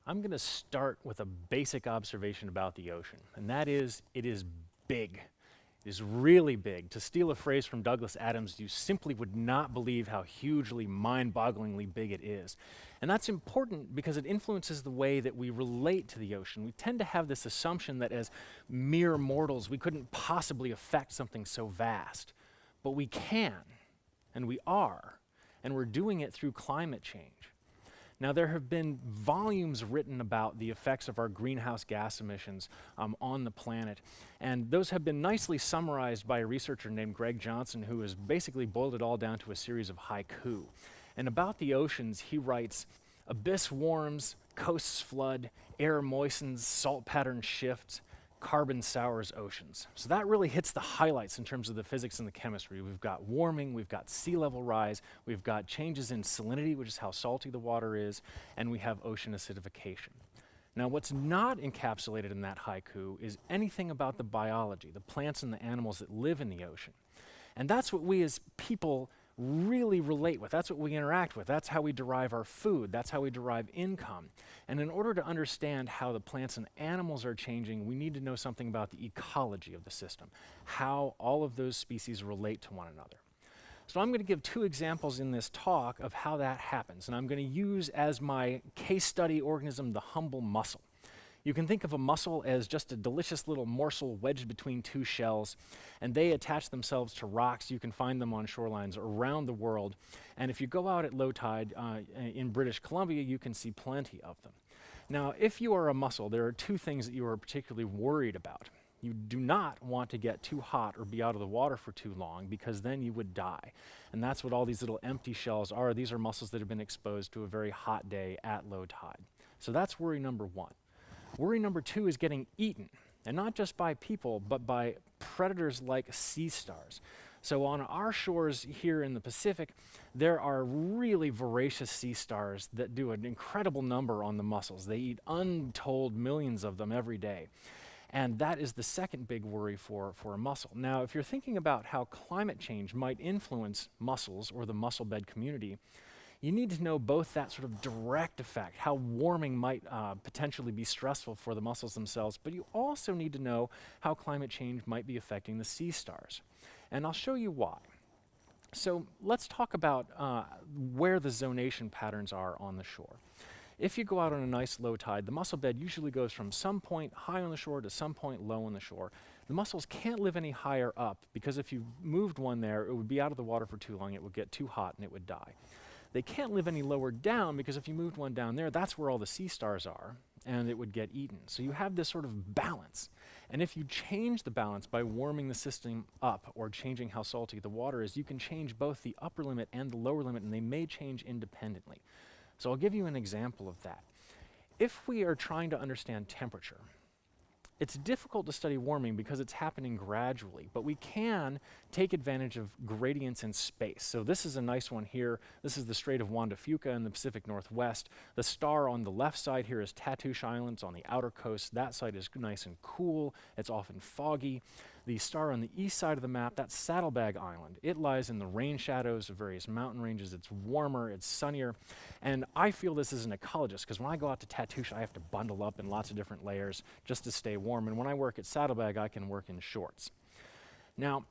I'm going to start with a basic observation about the ocean, and that is it is big. It is really big. To steal a phrase from Douglas Adams, you simply would not believe how hugely, mind-bogglingly big it is. And that's important because it influences the way that we relate to the ocean. We tend to have this assumption that as mere mortals, we couldn't possibly affect something so vast. But we can, and we are, and we're doing it through climate change. Now, there have been volumes written about the effects of our greenhouse gas emissions on the planet, and those have been nicely summarized by a researcher named Greg Johnson, who has basically boiled it all down to a series of haiku. And about the oceans, he writes, "Abyss warms, coasts flood, air moistens, salt patterns shift, carbon sours oceans." So that really hits the highlights in terms of the physics and the chemistry. We've got warming, we've got sea level rise, we've got changes in salinity, which is how salty the water is, and we have ocean acidification. Now, what's not encapsulated in that haiku is anything about the biology, the plants and the animals that live in the ocean. And that's what we as people really relate with. That's what we interact with. That's how we derive our food. That's how we derive income. And in order to understand how the plants and animals are changing, we need to know something about the ecology of the system, how all of those species relate to one another. So I'm going to give two examples in this talk of how that happens. And I'm going to use as my case study organism the humble mussel. You can think of a mussel as just a delicious little morsel wedged between two shells, and they attach themselves to rocks. You can find them on shorelines around the world. And if you go out at low tide in British Columbia, you can see plenty of them. Now, if you are a mussel, there are two things that you are particularly worried about. You do not want to get too hot or be out of the water for too long, because then you would die. And that's what all these little empty shells are. These are mussels that have been exposed to a very hot day at low tide. So that's worry number one. Worry number two is getting eaten, and not just by people, but by predators like sea stars. So on our shores here in the Pacific, there are really voracious sea stars that do an incredible number on the mussels. They eat untold millions of them every day. And that is the second big worry for a mussel. Now, if you're thinking about how climate change might influence mussels or the mussel bed community, you need to know both that sort of direct effect, how warming might potentially be stressful for the mussels themselves, but you also need to know how climate change might be affecting the sea stars. And I'll show you why. So let's talk about where the zonation patterns are on the shore. If you go out on a nice low tide, the mussel bed usually goes from some point high on the shore to some point low on the shore. The mussels can't live any higher up, because if you moved one there, it would be out of the water for too long, it would get too hot, and it would die. They can't live any lower down, because if you moved one down there, that's where all the sea stars are, and it would get eaten. So you have this sort of balance. And if you change the balance by warming the system up or changing how salty the water is, you can change both the upper limit and the lower limit, and they may change independently. So I'll give you an example of that. If we are trying to understand temperature, it's difficult to study warming because it's happening gradually, but we can take advantage of gradients in space. So this is a nice one here. This is the Strait of Juan de Fuca in the Pacific Northwest. The star on the left side here is Tatoosh Island. It's on the outer coast. That side is nice and cool. It's often foggy. The star on the east side of the map, that's Saddlebag Island. It lies in the rain shadows of various mountain ranges. It's warmer, it's sunnier. And I feel this as an ecologist, because when I go out to Tatoosh, I have to bundle up in lots of different layers just to stay warm. And when I work at Saddlebag, I can work in shorts. Now,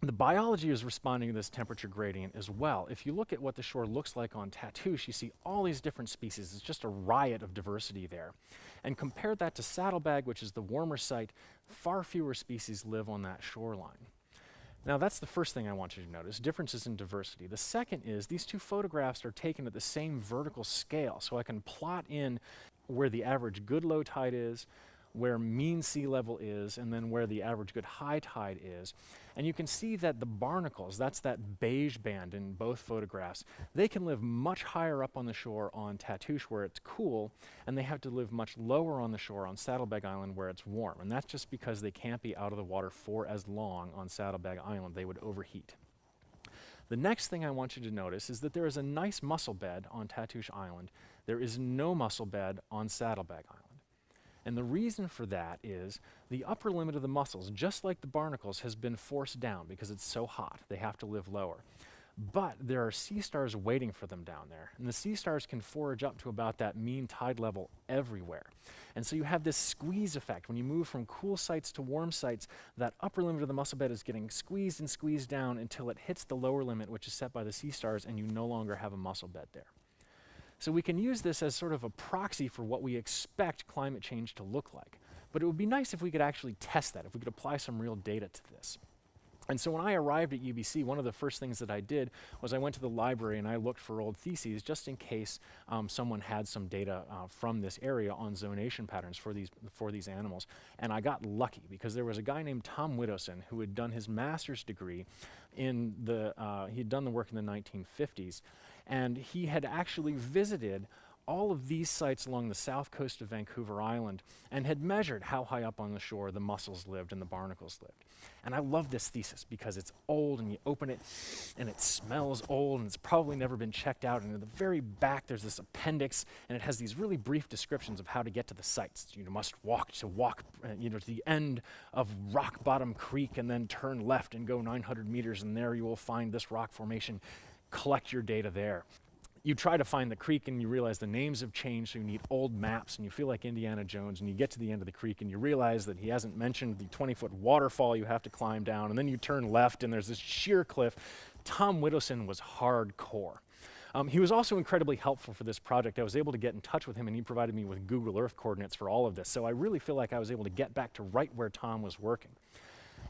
the biology is responding to this temperature gradient as well. If you look at what the shore looks like on Tatoosh, you see all these different species. It's just a riot of diversity there. And compare that to Saddlebag, which is the warmer site, far fewer species live on that shoreline. Now, that's the first thing I want you to notice, differences in diversity. The second is these two photographs are taken at the same vertical scale, so I can plot in where the average good low tide is, where mean sea level is, and then where the average good high tide is. And you can see that the barnacles, that's that beige band in both photographs, they can live much higher up on the shore on Tatoosh where it's cool, and they have to live much lower on the shore on Saddlebag Island where it's warm. And that's just because they can't be out of the water for as long on Saddlebag Island. They would overheat. The next thing I want you to notice is that there is a nice mussel bed on Tatoosh Island. There is no mussel bed on Saddlebag Island. And the reason for that is the upper limit of the mussels, just like the barnacles, has been forced down because it's so hot. They have to live lower. but there are sea stars waiting for them down there. And the sea stars can forage up to about that mean tide level everywhere. And so you have this squeeze effect. When you move from cool sites to warm sites, that upper limit of the mussel bed is getting squeezed and squeezed down until it hits the lower limit, which is set by the sea stars, and you no longer have a mussel bed there. So we can use this as sort of a proxy for what we expect climate change to look like. But it would be nice if we could actually test that, if we could apply some real data to this. And so when I arrived at UBC, one of the first things that I did was I went to the library and I looked for old theses just in case someone had some data from this area on zonation patterns for these animals. And I got lucky because there was a guy named Tom Widdowson who had done his master's degree in he had done the work in the 1950s, and he had actually visited all of these sites along the south coast of Vancouver Island and had measured how high up on the shore the mussels lived and the barnacles lived. And I love this thesis because it's old and you open it and it smells old and it's probably never been checked out. And in the very back there's this appendix and it has these really brief descriptions of how to get to the sites. You must walk to the end of Rock Bottom Creek and then turn left and go 900 meters and there you will find this rock formation. Collect your data there. You try to find the creek and you realize the names have changed, so you need old maps, and you feel like Indiana Jones, and you get to the end of the creek and you realize that he hasn't mentioned the 20-foot waterfall you have to climb down, and then you turn left and there's this sheer cliff. Tom Widdowson was hardcore. He was also incredibly helpful for this project. I was able to get in touch with him and he provided me with Google Earth coordinates for all of this, so I really feel like I was able to get back to right where Tom was working.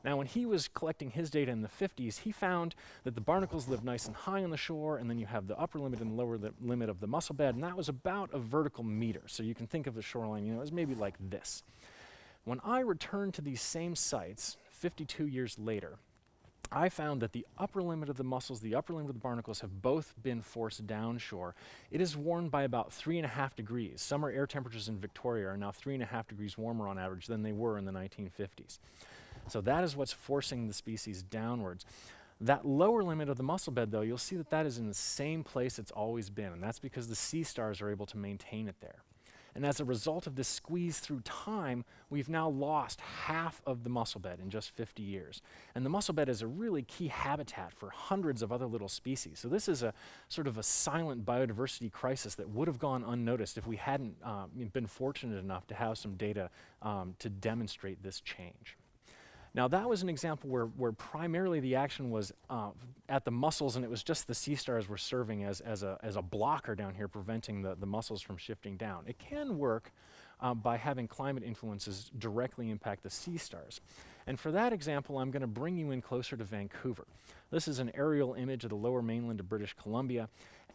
Now, when he was collecting his data in the 50s, he found that the barnacles lived nice and high on the shore, and then you have the upper limit and lower limit of the mussel bed, and that was about a vertical meter. So you can think of the shoreline, as maybe like this. When I returned to these same sites 52 years later, I found that the upper limit of the mussels, the upper limit of the barnacles have both been forced downshore. It is warmed by about 3.5 degrees. Summer air temperatures in Victoria are now 3.5 degrees warmer on average than they were in the 1950s. So that is what's forcing the species downwards. That lower limit of the mussel bed, though, you'll see that that is in the same place it's always been, and that's because the sea stars are able to maintain it there. And as a result of this squeeze through time, we've now lost half of the mussel bed in just 50 years. And the mussel bed is a really key habitat for hundreds of other little species. So this is a sort of a silent biodiversity crisis that would have gone unnoticed if we hadn't been fortunate enough to have some data to demonstrate this change. Now that was an example where primarily the action was at the mussels, and it was just the sea stars were serving as a blocker down here, preventing the mussels from shifting down. It can work by having climate influences directly impact the sea stars. And for that example, I'm going to bring you in closer to Vancouver. This is an aerial image of the lower mainland of British Columbia,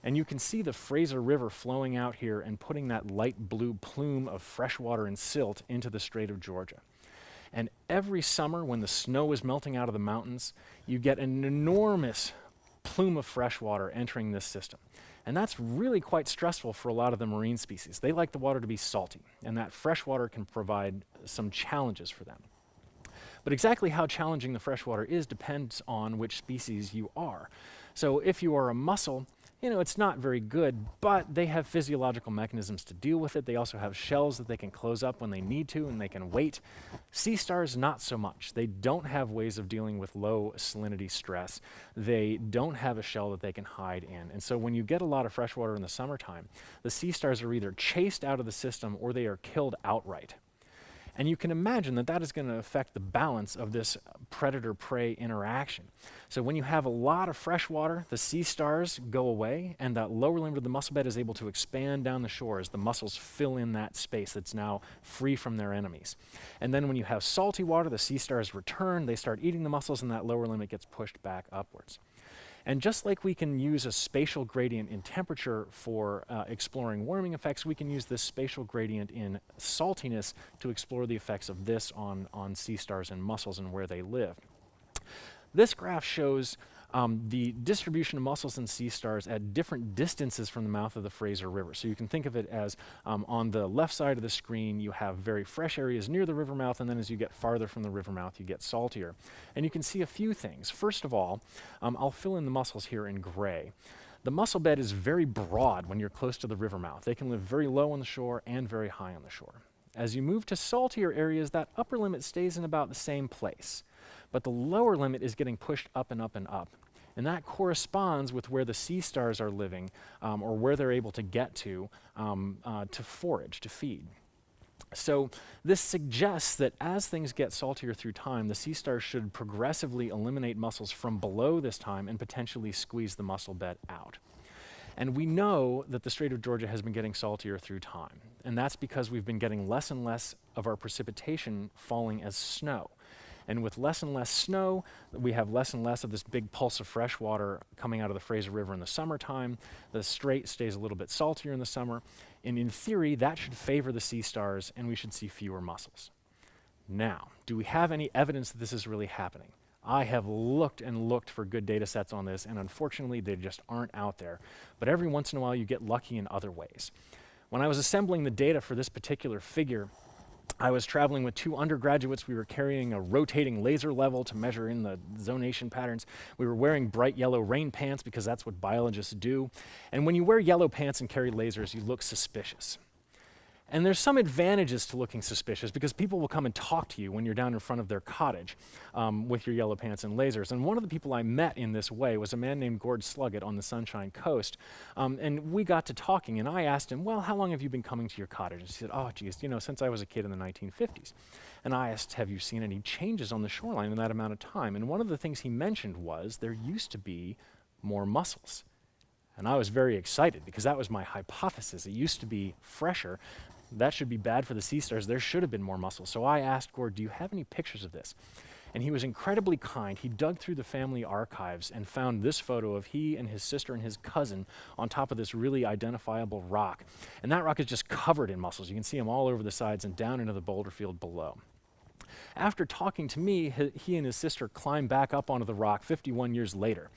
and you can see the Fraser River flowing out here and putting that light blue plume of freshwater and silt into the Strait of Georgia. And every summer when the snow is melting out of the mountains, you get an enormous plume of fresh water entering this system. And that's really quite stressful for a lot of the marine species. They like the water to be salty, and that fresh water can provide some challenges for them. But exactly how challenging the freshwater is depends on which species you are. So if you are a mussel, it's not very good, but they have physiological mechanisms to deal with it. They also have shells that they can close up when they need to, and they can wait. Sea stars, not so much. They don't have ways of dealing with low salinity stress. They don't have a shell that they can hide in. And so when you get a lot of freshwater in the summertime, the sea stars are either chased out of the system or they are killed outright. And you can imagine that that is going to affect the balance of this predator-prey interaction. So when you have a lot of fresh water, the sea stars go away, and that lower limit of the mussel bed is able to expand down the shore as the mussels fill in that space that's now free from their enemies. And then when you have salty water, the sea stars return, they start eating the mussels, and that lower limit gets pushed back upwards. And just like we can use a spatial gradient in temperature for exploring warming effects, we can use this spatial gradient in saltiness to explore the effects of this on sea stars and mussels and where they live. This graph shows the distribution of mussels and sea stars at different distances from the mouth of the Fraser River. So you can think of it as on the left side of the screen, you have very fresh areas near the river mouth, and then as you get farther from the river mouth, you get saltier. And you can see a few things. First of all, I'll fill in the mussels here in gray. The mussel bed is very broad when you're close to the river mouth. They can live very low on the shore and very high on the shore. As you move to saltier areas, that upper limit stays in about the same place, but the lower limit is getting pushed up and up and up. And that corresponds with where the sea stars are living, or where they're able to get to forage, to feed. So this suggests that as things get saltier through time, the sea stars should progressively eliminate mussels from below this time and potentially squeeze the mussel bed out. And we know that the Strait of Georgia has been getting saltier through time. And that's because we've been getting less and less of our precipitation falling as snow. And with less and less snow, we have less and less of this big pulse of fresh water coming out of the Fraser River in the summertime. The strait stays a little bit saltier in the summer. And in theory, that should favor the sea stars, and we should see fewer mussels. Now, do we have any evidence that this is really happening? I have looked and looked for good data sets on this, and unfortunately, they just aren't out there. But every once in a while, you get lucky in other ways. When I was assembling the data for this particular figure, I was traveling with 2 undergraduates. We were carrying a rotating laser level to measure in the zonation patterns. We were wearing bright yellow rain pants because that's what biologists do. And when you wear yellow pants and carry lasers, you look suspicious. And there's some advantages to looking suspicious because people will come and talk to you when you're down in front of their cottage with your yellow pants and lasers. And one of the people I met in this way was a man named Gord Sluggett on the Sunshine Coast. And we got to talking, and I asked him, well, how long have you been coming to your cottage? And he said, oh, geez, since I was a kid in the 1950s. And I asked, have you seen any changes on the shoreline in that amount of time? And one of the things he mentioned was there used to be more mussels. And I was very excited because that was my hypothesis. It used to be fresher. That should be bad for the sea stars. There should have been more mussels. So I asked Gord, do you have any pictures of this? And he was incredibly kind. He dug through the family archives and found this photo of he and his sister and his cousin on top of this really identifiable rock. And that rock is just covered in mussels. You can see them all over the sides and down into the boulder field below. After talking to me, he and his sister climbed back up onto the rock 51 years later.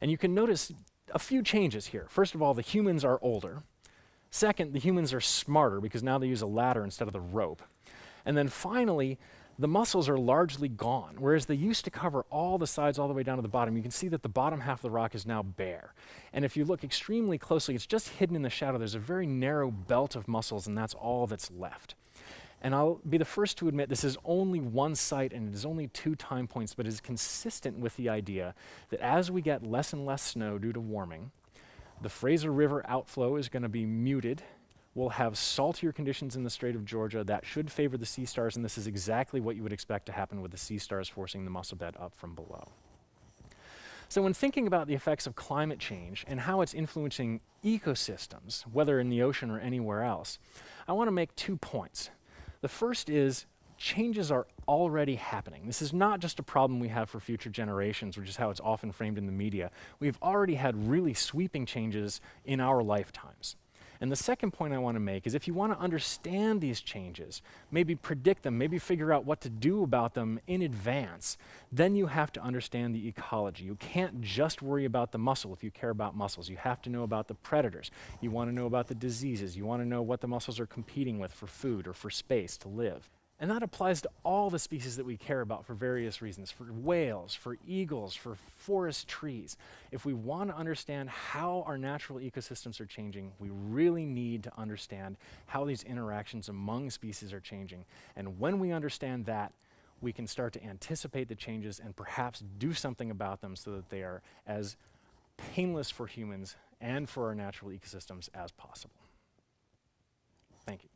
And you can notice a few changes here. First of all, the humans are older. Second, the humans are smarter because now they use a ladder instead of the rope. And then finally, the mussels are largely gone. Whereas they used to cover all the sides all the way down to the bottom, you can see that the bottom half of the rock is now bare. And if you look extremely closely, it's just hidden in the shadow. There's a very narrow belt of mussels, and that's all that's left. And I'll be the first to admit this is only one site and it is only 2 time points, but it is consistent with the idea that as we get less and less snow due to warming, the Fraser River outflow is going to be muted. We'll have saltier conditions in the Strait of Georgia that should favor the sea stars, and this is exactly what you would expect to happen with the sea stars forcing the mussel bed up from below. So when thinking about the effects of climate change and how it's influencing ecosystems, whether in the ocean or anywhere else, I want to make 2 points. The first is changes are already happening. This is not just a problem we have for future generations, which is how it's often framed in the media. We've already had really sweeping changes in our lifetimes. And the second point I want to make is if you want to understand these changes, maybe predict them, maybe figure out what to do about them in advance, then you have to understand the ecology. You can't just worry about the mussel if you care about mussels. You have to know about the predators. You want to know about the diseases. You want to know what the mussels are competing with for food or for space to live. And that applies to all the species that we care about for various reasons, for whales, for eagles, for forest trees. If we want to understand how our natural ecosystems are changing, we really need to understand how these interactions among species are changing. And when we understand that, we can start to anticipate the changes and perhaps do something about them so that they are as painless for humans and for our natural ecosystems as possible. Thank you.